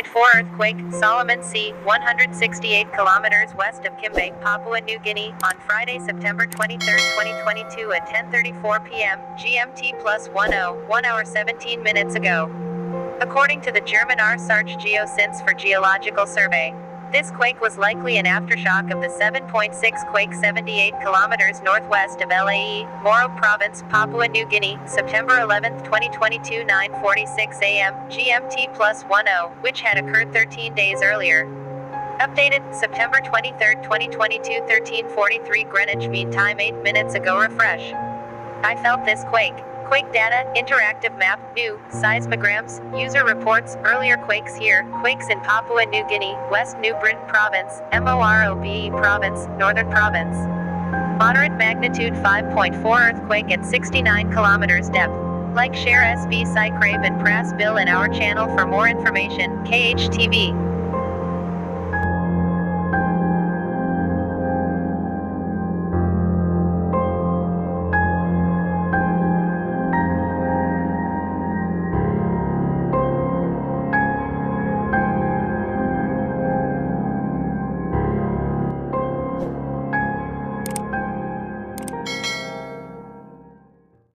7.4 earthquake, Solomon Sea, 168 kilometers west of Kimbe, Papua New Guinea, on Friday, September 23, 2022 at 10:34 p.m. GMT +10, 1 hour 17 minutes ago. According to the German rsarch Geosynths for Geological Survey, this quake was likely an aftershock of the 7.6 quake 78 kilometers northwest of Lae, Morobe Province, Papua New Guinea, September 11, 2022 9:46 a.m. GMT +10, which had occurred 13 days earlier. Updated, September 23, 2022 13:43 Greenwich Mean Time 8 minutes ago. Refresh. I felt this quake. Quake data, interactive map, new, SEISMOGRAMS, user reports, earlier quakes here, quakes in Papua New Guinea, West New Britain Province, Morobe Province, Northern Province. Moderate magnitude 5.4 earthquake at 69 kilometers depth. Like, share, subscribe and press bell in our channel for more information. KHTV.